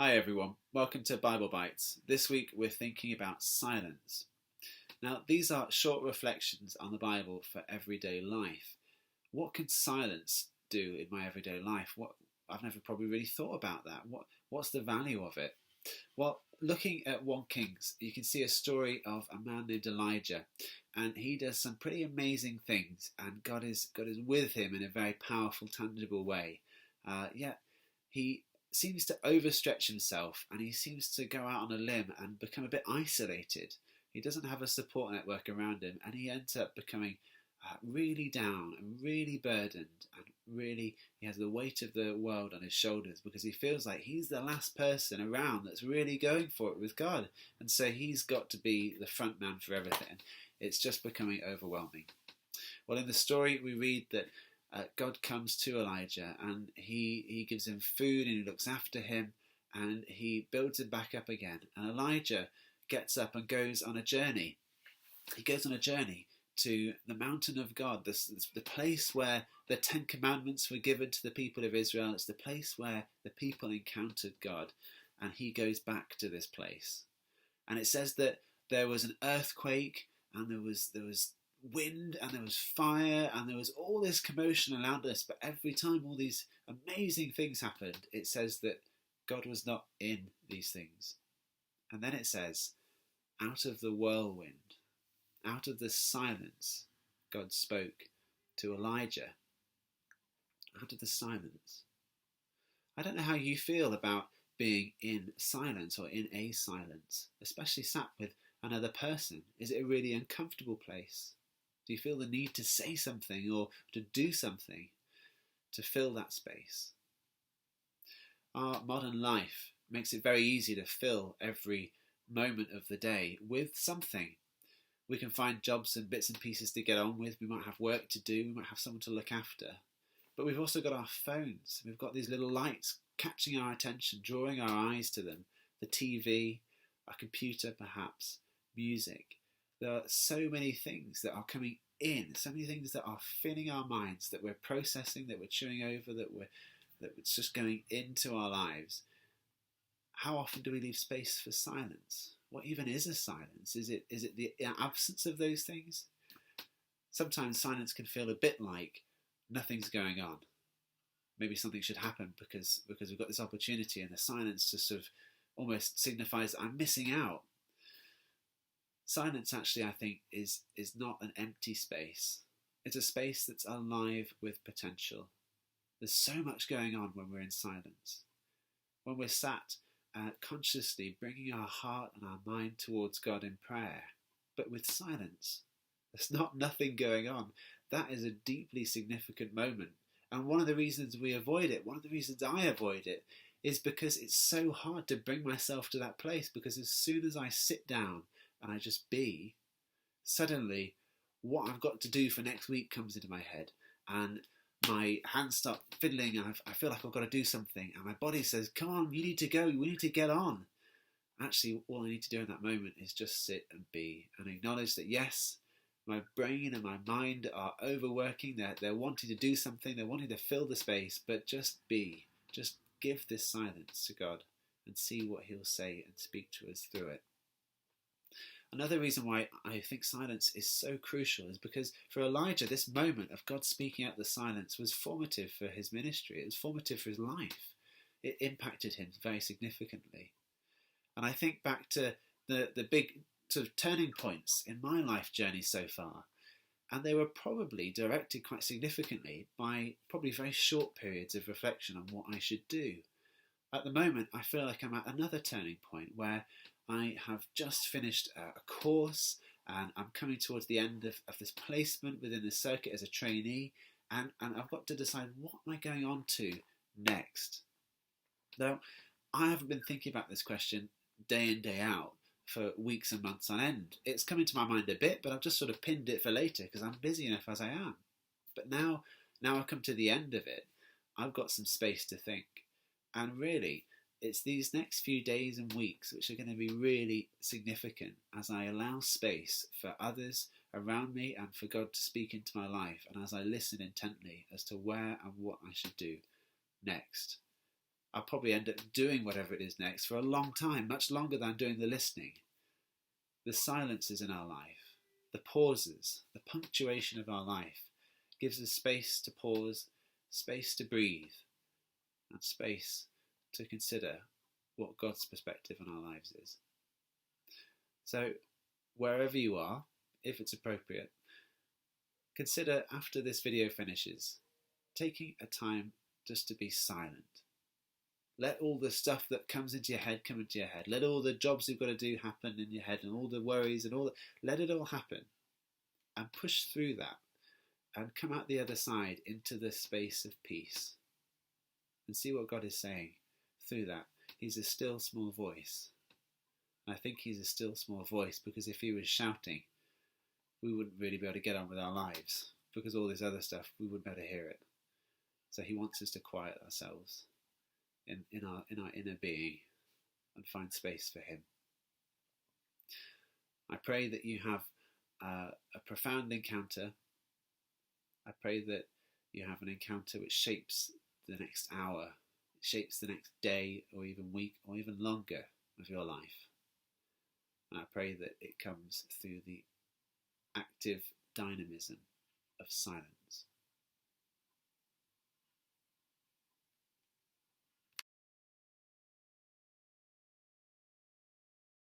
Hi everyone, welcome to Bible Bites. This week we're thinking about silence. Now, these are short reflections on the Bible for everyday life. What can silence do in my everyday life? I've never probably really thought about that. What's the value of it? Well, looking at 1 Kings, you can see a story of a man named Elijah, and he does some pretty amazing things, and God is with him in a very powerful, tangible way. Yet he seems to overstretch himself, and he seems to go out on a limb and become a bit isolated. He doesn't have a support network around him, and he ends up becoming really down and really burdened, and really he has the weight of the world on his shoulders because he feels like he's the last person around that's really going for it with God, and so he's got to be the front man for everything. It's just becoming overwhelming. Well, in the story we read that God comes to Elijah, and he gives him food, and he looks after him, and he builds him back up again. And Elijah gets up and goes on a journey. He goes on a journey to the mountain of God, the place where the 10 Commandments were given to the people of Israel. It's the place where the people encountered God, and he goes back to this place. And it says that there was an earthquake, and there was wind, and there was fire, and there was all this commotion around us, but every time all these amazing things happened, it says that God was not in these things. And then it says, out of the whirlwind, out of the silence, God spoke to Elijah. Out of the silence. I don't know how you feel about being in silence or in a silence, especially sat with another person. Is it a really uncomfortable place? Do you feel the need to say something or to do something to fill that space? Our modern life makes it very easy to fill every moment of the day with something. We can find jobs and bits and pieces to get on with. We might have work to do. We might have someone to look after. But we've also got our phones. We've got these little lights catching our attention, drawing our eyes to them. The TV, our computer perhaps, music. There are so many things that are coming in, so many things that are filling our minds, that we're processing, that we're chewing over, that it's just going into our lives. How often do we leave space for silence? What even is a silence? Is it the absence of those things? Sometimes silence can feel a bit like nothing's going on. Maybe something should happen because we've got this opportunity, and the silence just sort of almost signifies that I'm missing out. Silence actually, I think, is not an empty space. It's a space that's alive with potential. There's so much going on when we're in silence. When we're sat consciously bringing our heart and our mind towards God in prayer, but with silence. There's nothing going on. That is a deeply significant moment. And one of the reasons we avoid it, one of the reasons I avoid it, is because it's so hard to bring myself to that place, because as soon as I sit down and I just be, suddenly what I've got to do for next week comes into my head, and my hands start fiddling, and I feel like I've got to do something, and my body says, come on, you need to go, we need to get on. Actually, all I need to do in that moment is just sit and be, and acknowledge that yes, my brain and my mind are overworking, they're wanting to do something, they're wanting to fill the space, but just be, just give this silence to God and see what he'll say and speak to us through it. Another reason why I think silence is so crucial is because for Elijah, this moment of God speaking out the silence was formative for his ministry. It was formative for his life. It impacted him very significantly. And I think back to the big sort of turning points in my life journey so far, and they were probably directed quite significantly by probably very short periods of reflection on what I should do. At the moment, I feel like I'm at another turning point where I have just finished a course, and I'm coming towards the end of this placement within the circuit as a trainee, and I've got to decide what am I going on to next. Now, I haven't been thinking about this question day in, day out for weeks and months on end. It's come into my mind a bit, but I've just sort of pinned it for later because I'm busy enough as I am. But now I've come to the end of it, I've got some space to think. And really, it's these next few days and weeks which are going to be really significant as I allow space for others around me and for God to speak into my life, and as I listen intently as to where and what I should do next. I'll probably end up doing whatever it is next for a long time, much longer than doing the listening. The silences in our life, the pauses, the punctuation of our life gives us space to pause, space to breathe, and space to consider what God's perspective on our lives is. So, wherever you are, if it's appropriate, consider after this video finishes, taking a time just to be silent. Let all the stuff that comes into your head come into your head. Let all the jobs you've got to do happen in your head, and all the worries and let it all happen. And push through that and come out the other side into the space of peace. And see what God is saying through that. He's a still small voice. And I think he's a still small voice because if he was shouting, we wouldn't really be able to get on with our lives, because all this other stuff, we wouldn't be able to hear it. So he wants us to quiet ourselves in our inner being and find space for him. I pray that you have a profound encounter. I pray that you have an encounter which shapes the next hour, shapes the next day or even week or even longer of your life. And I pray that it comes through the active dynamism of silence.